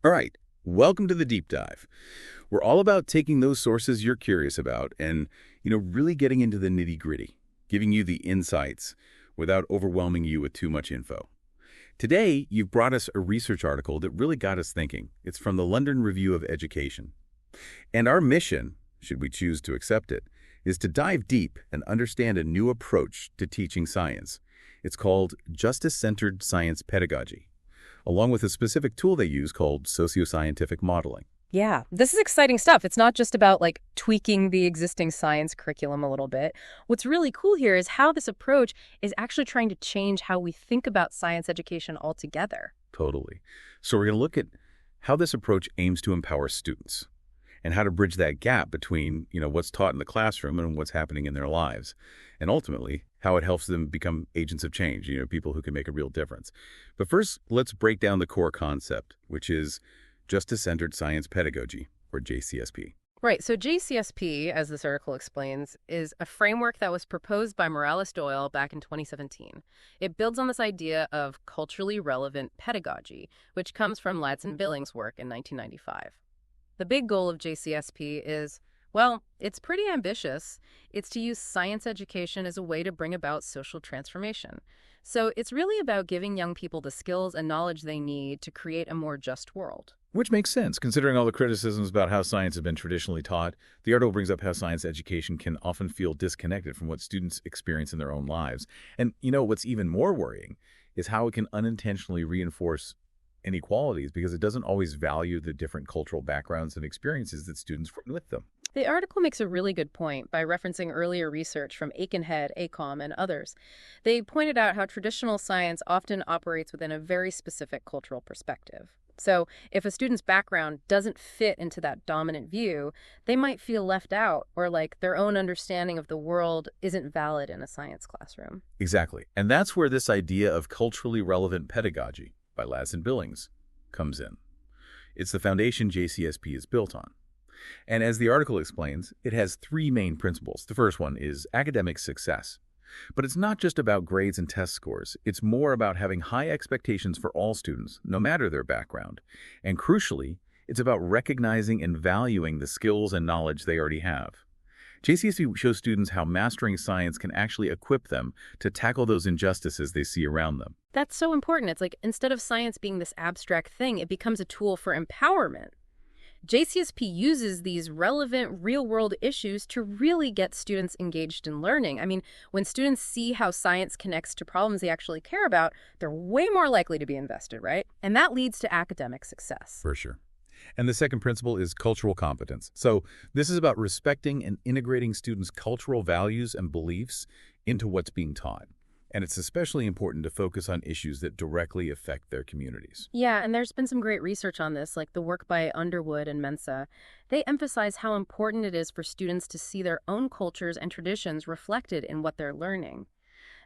All right, welcome to the deep dive. We're all about taking those sources you're curious about and, really getting into the nitty-gritty, giving you the insights without overwhelming you with too much info. Today, you've brought us a research article that really got us thinking. It's from the London Review of Education. And our mission, should we choose to accept it, is to dive deep and understand a new approach to teaching science. It's called justice-centered science pedagogy, along with a specific tool they use called socioscientific modeling. Yeah, this is exciting stuff. It's not just about tweaking the existing science curriculum a little bit. What's really cool here is how this approach is actually trying to change how we think about science education altogether. Totally. So we're going to look at how this approach aims to empower students and how to bridge that gap between, what's taught in the classroom and what's happening in their lives. And ultimately, how it helps them become agents of change, people who can make a real difference. But first, let's break down the core concept, which is justice-centered science pedagogy, or JCSP. Right. So JCSP, as this article explains, is a framework that was proposed by Morales-Doyle back in 2017. It builds on this idea of culturally relevant pedagogy, which comes from Ladson-Billings' work in 1995. The big goal of JCSP is, well, it's pretty ambitious. It's to use science education as a way to bring about social transformation. So it's really about giving young people the skills and knowledge they need to create a more just world. Which makes sense, considering all the criticisms about how science has been traditionally taught. The article brings up how science education can often feel disconnected from what students experience in their own lives. And, what's even more worrying is how it can unintentionally reinforce inequalities because it doesn't always value the different cultural backgrounds and experiences that students bring with them. The article makes a really good point by referencing earlier research from Aikenhead, ACOM, and others. They pointed out how traditional science often operates within a very specific cultural perspective. So if a student's background doesn't fit into that dominant view, they might feel left out or like their own understanding of the world isn't valid in a science classroom. Exactly. And that's where this idea of culturally relevant pedagogy by Ladson-Billings comes in. It's the foundation JCSP is built on. And as the article explains, it has three main principles. The first one is academic success. But it's not just about grades and test scores. It's more about having high expectations for all students, no matter their background. And crucially, it's about recognizing and valuing the skills and knowledge they already have. JCSP shows students how mastering science can actually equip them to tackle those injustices they see around them. That's so important. It's instead of science being this abstract thing, it becomes a tool for empowerment. JCSP uses these relevant real-world issues to really get students engaged in learning. I mean, when students see how science connects to problems they actually care about, they're way more likely to be invested, right? And that leads to academic success. For sure. And the second principle is cultural competence. So this is about respecting and integrating students' cultural values and beliefs into what's being taught. And it's especially important to focus on issues that directly affect their communities. Yeah, and there's been some great research on this, like the work by Underwood and Mensah. They emphasize how important it is for students to see their own cultures and traditions reflected in what they're learning,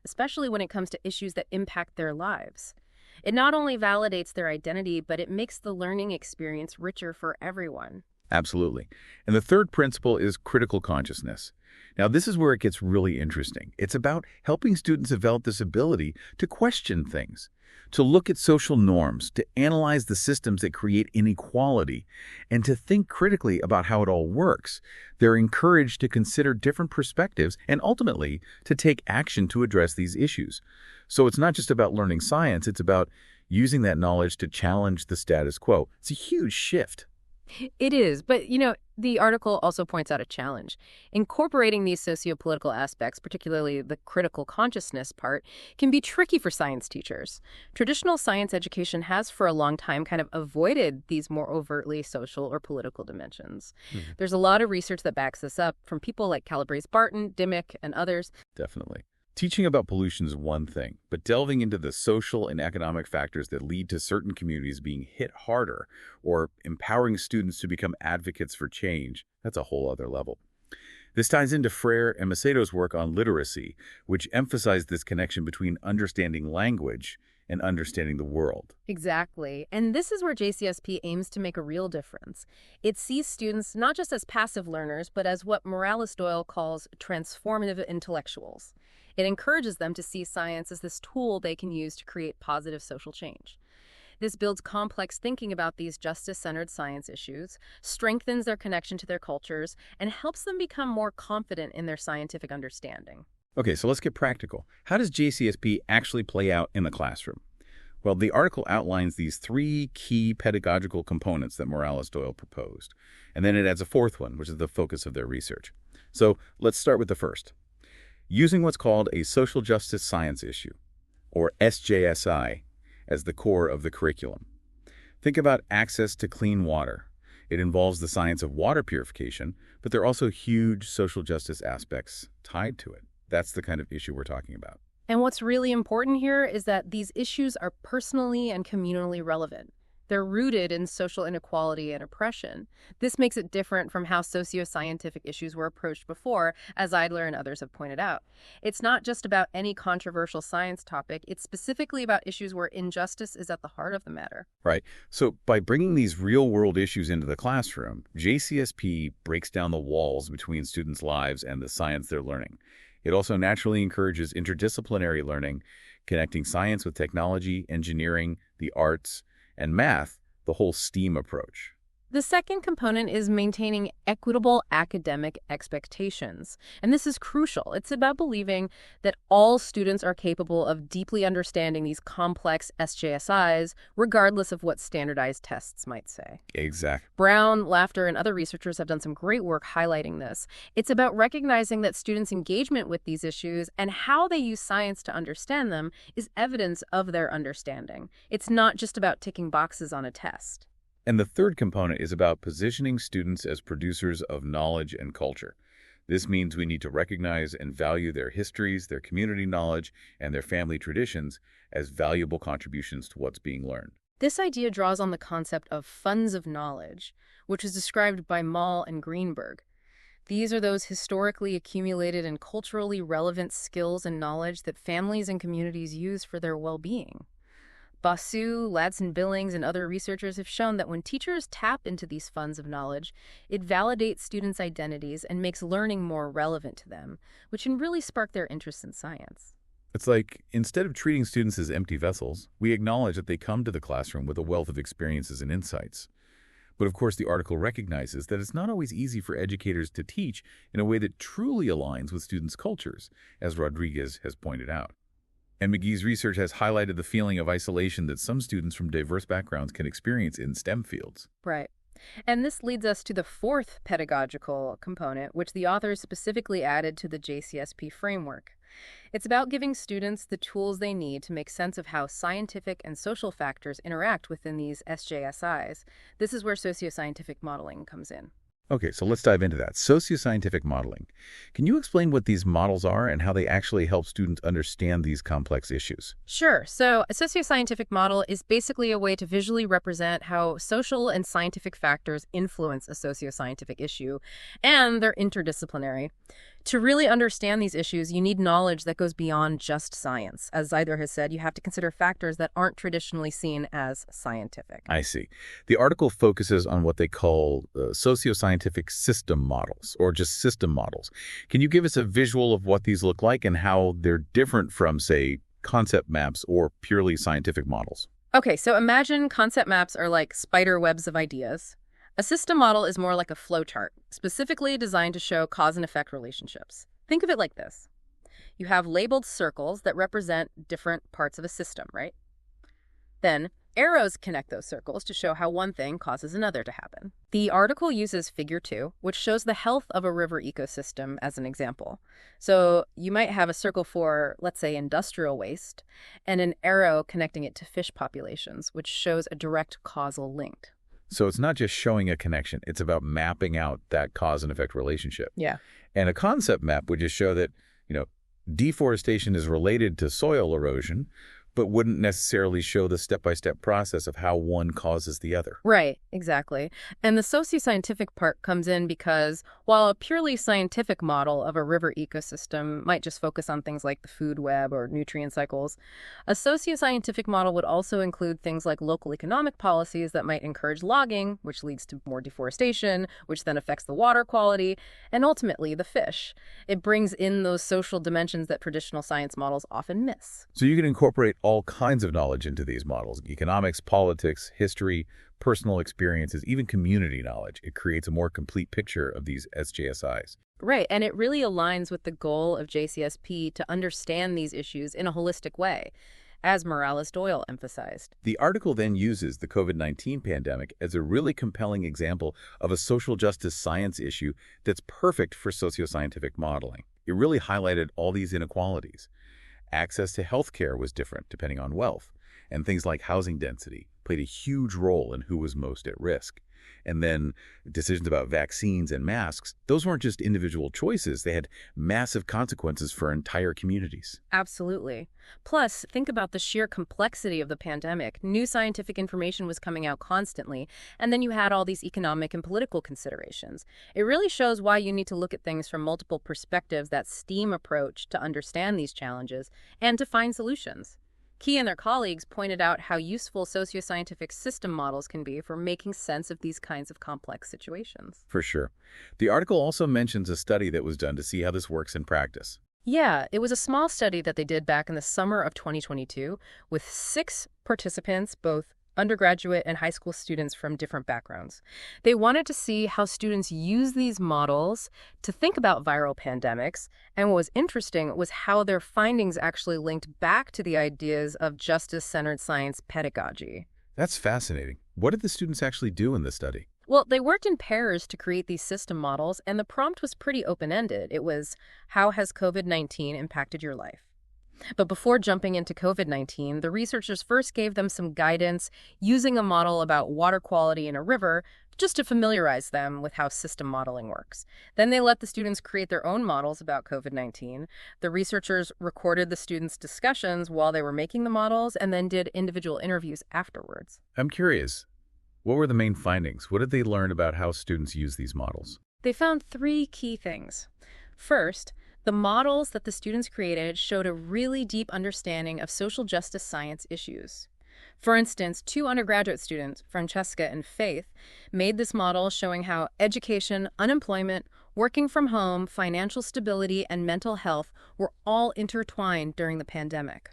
especially when it comes to issues that impact their lives. It not only validates their identity, but it makes the learning experience richer for everyone. Absolutely. And the third principle is critical consciousness. Now, this is where it gets really interesting. It's about helping students develop this ability to question things, to look at social norms, to analyze the systems that create inequality, and to think critically about how it all works. They're encouraged to consider different perspectives and ultimately to take action to address these issues. So it's not just about learning science, it's about using that knowledge to challenge the status quo. It's a huge shift. It is, but the article also points out a challenge. Incorporating these sociopolitical aspects, particularly the critical consciousness part, can be tricky for science teachers. Traditional science education has for a long time kind of avoided these more overtly social or political dimensions. There's a lot of research that backs this up from people like Calabrese-Barton, Dimmick, and others. Definitely. Teaching about pollution is one thing, but delving into the social and economic factors that lead to certain communities being hit harder or empowering students to become advocates for change, that's a whole other level. This ties into Frere and Maceto's work on literacy, which emphasized this connection between understanding language and understanding the world. Exactly. And this is where JCSP aims to make a real difference. It sees students not just as passive learners, but as what Morales-Doyle calls transformative intellectuals. It encourages them to see science as this tool they can use to create positive social change. This builds complex thinking about these justice-centered science issues, strengthens their connection to their cultures, and helps them become more confident in their scientific understanding. Okay, so let's get practical. How does JCSP actually play out in the classroom? Well, the article outlines these 3 key pedagogical components that Morales-Doyle proposed. And then it adds a 4th one, which is the focus of their research. So let's start with the first. Using what's called a social justice science issue, or SJSI, as the core of the curriculum. Think about access to clean water. It involves the science of water purification, but there are also huge social justice aspects tied to it. That's the kind of issue we're talking about. And what's really important here is that these issues are personally and communally relevant. They're rooted in social inequality and oppression. This makes it different from how socioscientific issues were approached before, as Sadler and others have pointed out. It's not just about any controversial science topic. It's specifically about issues where injustice is at the heart of the matter. Right. So by bringing these real-world issues into the classroom, JCSP breaks down the walls between students' lives and the science they're learning. It also naturally encourages interdisciplinary learning, connecting science with technology, engineering, the arts, and math, the whole STEAM approach. The second component is maintaining equitable academic expectations. And this is crucial. It's about believing that all students are capable of deeply understanding these complex SJSIs, regardless of what standardized tests might say. Exactly. Brown, Laughter, and other researchers have done some great work highlighting this. It's about recognizing that students' engagement with these issues and how they use science to understand them is evidence of their understanding. It's not just about ticking boxes on a test. And the third component is about positioning students as producers of knowledge and culture. This means we need to recognize and value their histories, their community knowledge, and their family traditions as valuable contributions to what's being learned. This idea draws on the concept of funds of knowledge, which is described by Mall and Greenberg. These are those historically accumulated and culturally relevant skills and knowledge that families and communities use for their well-being. Basu, Ladson-Billings, and other researchers have shown that when teachers tap into these funds of knowledge, it validates students' identities and makes learning more relevant to them, which can really spark their interest in science. It's like, instead of treating students as empty vessels, we acknowledge that they come to the classroom with a wealth of experiences and insights. But of course, the article recognizes that it's not always easy for educators to teach in a way that truly aligns with students' cultures, as Rodriguez has pointed out. And McGee's research has highlighted the feeling of isolation that some students from diverse backgrounds can experience in STEM fields. Right. And this leads us to the 4th pedagogical component, which the authors specifically added to the JCSP framework. It's about giving students the tools they need to make sense of how scientific and social factors interact within these SJSIs. This is where socioscientific modeling comes in. Okay, so let's dive into that. Socioscientific modeling. Can you explain what these models are and how they actually help students understand these complex issues? Sure. So a socioscientific model is basically a way to visually represent how social and scientific factors influence a socioscientific issue, and they're interdisciplinary. To really understand these issues, you need knowledge that goes beyond just science. As Sadler has said, you have to consider factors that aren't traditionally seen as scientific. I see. The article focuses on what they call socioscientific system models, or just system models. Can you give us a visual of what these look like and how they're different from, say, concept maps or purely scientific models? Okay, so imagine concept maps are like spider webs of ideas. A system model is more like a flowchart, specifically designed to show cause and effect relationships. Think of it like this. You have labeled circles that represent different parts of a system, right? Then arrows connect those circles to show how one thing causes another to happen. The article uses figure 2, which shows the health of a river ecosystem as an example. So you might have a circle for, let's say, industrial waste, and an arrow connecting it to fish populations, which shows a direct causal link. So it's not just showing a connection, it's about mapping out that cause and effect relationship. Yeah. And a concept map would just show that, deforestation is related to soil erosion, but wouldn't necessarily show the step-by-step process of how one causes the other. Right, exactly. And the socioscientific part comes in because while a purely scientific model of a river ecosystem might just focus on things like the food web or nutrient cycles, a socioscientific model would also include things like local economic policies that might encourage logging, which leads to more deforestation, which then affects the water quality, and ultimately the fish. It brings in those social dimensions that traditional science models often miss. So you can incorporate all kinds of knowledge into these models: economics, politics, history, personal experiences, even community knowledge. It creates a more complete picture of these SJSIs. Right, and it really aligns with the goal of JCSP to understand these issues in a holistic way, as Morales-Doyle emphasized. The article then uses the COVID-19 pandemic as a really compelling example of a social justice science issue that's perfect for socioscientific modeling. It really highlighted all these inequalities. Access to healthcare was different depending on wealth, and things like housing density played a huge role in who was most at risk. And then decisions about vaccines and masks, those weren't just individual choices. They had massive consequences for entire communities. Absolutely. Plus, think about the sheer complexity of the pandemic. New scientific information was coming out constantly, and then you had all these economic and political considerations. It really shows why you need to look at things from multiple perspectives, that STEAM approach, to understand these challenges and to find solutions. Key and their colleagues pointed out how useful socioscientific system models can be for making sense of these kinds of complex situations. For sure. The article also mentions a study that was done to see how this works in practice. Yeah, it was a small study that they did back in the summer of 2022 with 6 participants, both undergraduate and high school students from different backgrounds. They wanted to see how students use these models to think about viral pandemics, and what was interesting was how their findings actually linked back to the ideas of justice-centered science pedagogy. That's fascinating. What did the students actually do in this study? Well, they worked in pairs to create these system models, and the prompt was pretty open-ended. It was, how has COVID-19 impacted your life? But before jumping into COVID-19, the researchers first gave them some guidance using a model about water quality in a river, just to familiarize them with how system modeling works. Then they let the students create their own models about COVID-19. The researchers recorded the students' discussions while they were making the models and then did individual interviews afterwards. I'm curious, what were the main findings? What did they learn about how students use these models? They found 3 key things. First, the models that the students created showed a really deep understanding of social justice science issues. For instance, 2 undergraduate students, Francesca and Faith, made this model showing how education, unemployment, working from home, financial stability, and mental health were all intertwined during the pandemic.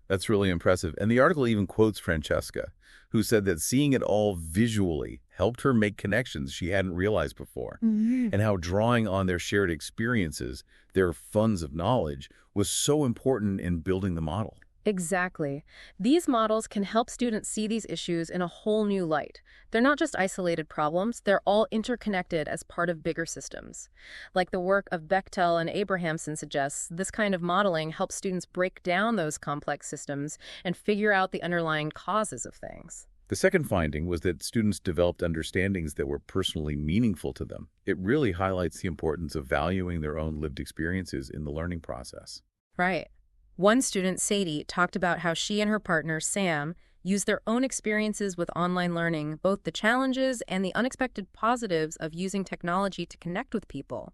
That's really impressive. And the article even quotes Francesca, who said that seeing it all visually helped her make connections she hadn't realized before, and how drawing on their shared experiences, their funds of knowledge, was so important in building the model. Exactly. These models can help students see these issues in a whole new light. They're not just isolated problems, they're all interconnected as part of bigger systems. Like the work of Bechtel and Abrahamson suggests, this kind of modeling helps students break down those complex systems and figure out the underlying causes of things. The second finding was that students developed understandings that were personally meaningful to them. It really highlights the importance of valuing their own lived experiences in the learning process. Right. One student, Sadie, talked about how she and her partner, Sam, used their own experiences with online learning, both the challenges and the unexpected positives of using technology to connect with people.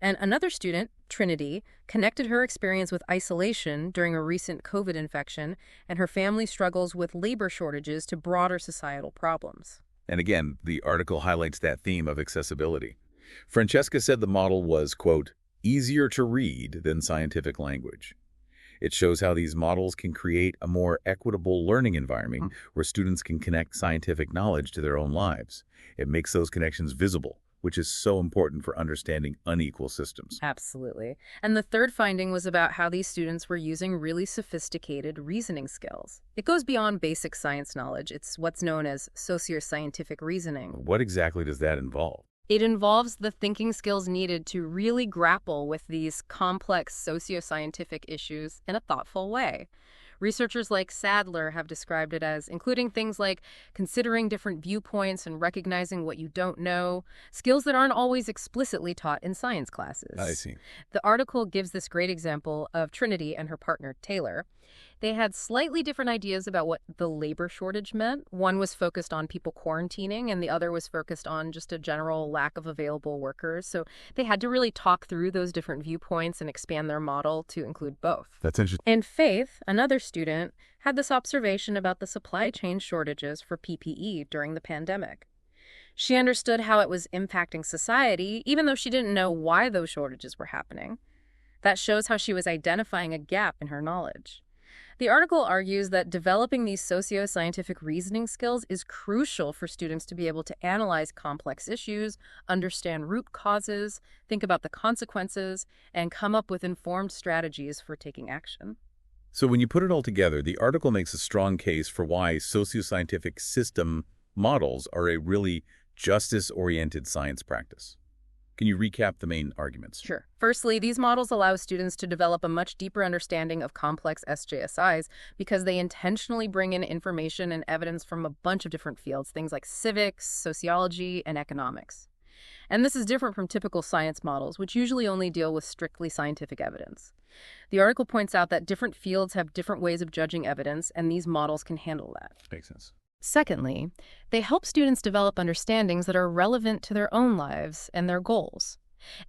And another student, Trinity, connected her experience with isolation during a recent COVID infection and her family struggles with labor shortages to broader societal problems. And again, the article highlights that theme of accessibility. Francesca said the model was, quote, easier to read than scientific language. It shows how these models can create a more equitable learning environment where students can connect scientific knowledge to their own lives. It makes those connections visible, which is so important for understanding unequal systems. Absolutely. And the third finding was about how these students were using really sophisticated reasoning skills. It goes beyond basic science knowledge. It's what's known as socioscientific reasoning. What exactly does that involve? It involves the thinking skills needed to really grapple with these complex socioscientific issues in a thoughtful way. Researchers like Sadler have described it as including things like considering different viewpoints and recognizing what you don't know, skills that aren't always explicitly taught in science classes. I see. The article gives this great example of Trinity and her partner, Taylor. They had slightly different ideas about what the labor shortage meant. One was focused on people quarantining, and the other was focused on just a general lack of available workers. So they had to really talk through those different viewpoints and expand their model to include both. That's interesting. And Faith, another student, had this observation about the supply chain shortages for PPE during the pandemic. She understood how it was impacting society, even though she didn't know why those shortages were happening. That shows how she was identifying a gap in her knowledge. The article argues that developing these socio-scientific reasoning skills is crucial for students to be able to analyze complex issues, understand root causes, think about the consequences, and come up with informed strategies for taking action. So when you put it all together, the article makes a strong case for why socioscientific system models are a really justice-oriented science practice. Can you recap the main arguments? Sure. Firstly, these models allow students to develop a much deeper understanding of complex SJSIs because they intentionally bring in information and evidence from a bunch of different fields, things like civics, sociology, and economics. And this is different from typical science models, which usually only deal with strictly scientific evidence. The article points out that different fields have different ways of judging evidence, and these models can handle that. Makes sense. Secondly, they help students develop understandings that are relevant to their own lives and their goals.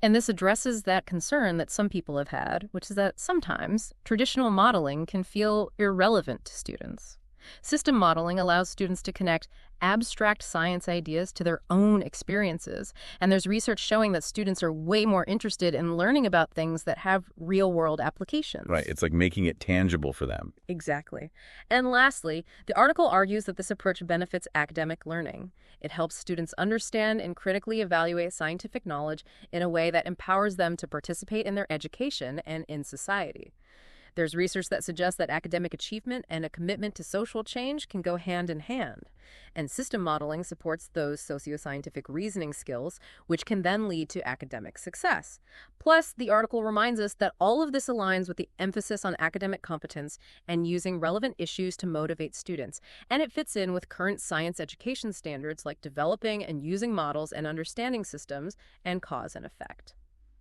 And this addresses that concern that some people have had, which is that sometimes traditional modeling can feel irrelevant to students. System modeling allows students to connect abstract science ideas to their own experiences, and there's research showing that students are way more interested in learning about things that have real-world applications. Right, it's like making it tangible for them. Exactly. And lastly, the article argues that this approach benefits academic learning. It helps students understand and critically evaluate scientific knowledge in a way that empowers them to participate in their education and in society. There's research that suggests that academic achievement and a commitment to social change can go hand in hand. And system modeling supports those socioscientific reasoning skills, which can then lead to academic success. Plus, the article reminds us that all of this aligns with the emphasis on academic competence and using relevant issues to motivate students. And it fits in with current science education standards like developing and using models and understanding systems and cause and effect.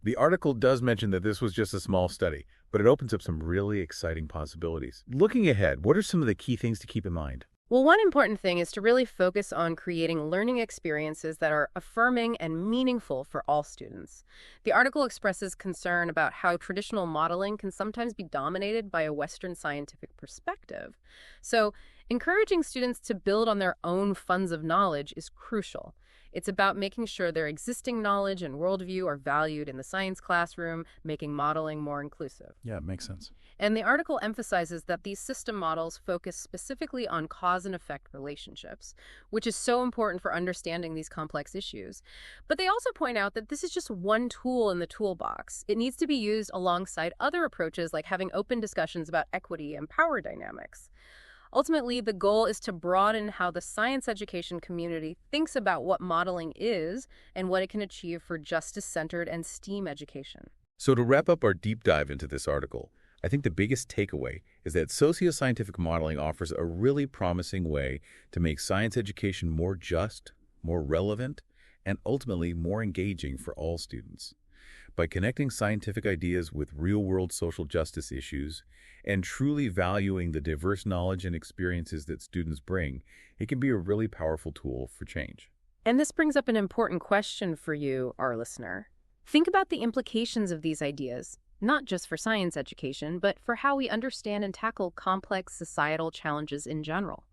The article does mention that this was just a small study, but it opens up some really exciting possibilities. Looking ahead, what are some of the key things to keep in mind? Well, one important thing is to really focus on creating learning experiences that are affirming and meaningful for all students. The article expresses concern about how traditional modeling can sometimes be dominated by a Western scientific perspective. So, encouraging students to build on their own funds of knowledge is crucial. It's about making sure their existing knowledge and worldview are valued in the science classroom, making modeling more inclusive. Yeah, it makes sense. And the article emphasizes that these system models focus specifically on cause and effect relationships, which is so important for understanding these complex issues. But they also point out that this is just one tool in the toolbox. It needs to be used alongside other approaches like having open discussions about equity and power dynamics. Ultimately, the goal is to broaden how the science education community thinks about what modeling is and what it can achieve for justice-centered and STEAM education. So to wrap up our deep dive into this article, I think the biggest takeaway is that socioscientific modeling offers a really promising way to make science education more just, more relevant, and ultimately more engaging for all students. By connecting scientific ideas with real-world social justice issues and truly valuing the diverse knowledge and experiences that students bring, it can be a really powerful tool for change. And this brings up an important question for you, our listener. Think about the implications of these ideas, not just for science education, but for how we understand and tackle complex societal challenges in general.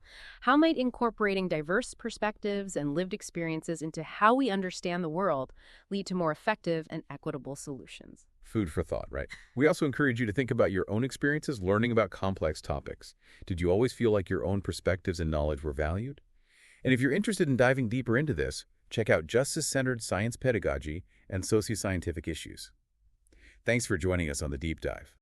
How might incorporating diverse perspectives and lived experiences into how we understand the world lead to more effective and equitable solutions? Food for thought, right? We also encourage you to think about your own experiences learning about complex topics. Did you always feel like your own perspectives and knowledge were valued? And if you're interested in diving deeper into this, check out Justice-Centered Science Pedagogy and Socioscientific Issues. Thanks for joining us on the Deep Dive.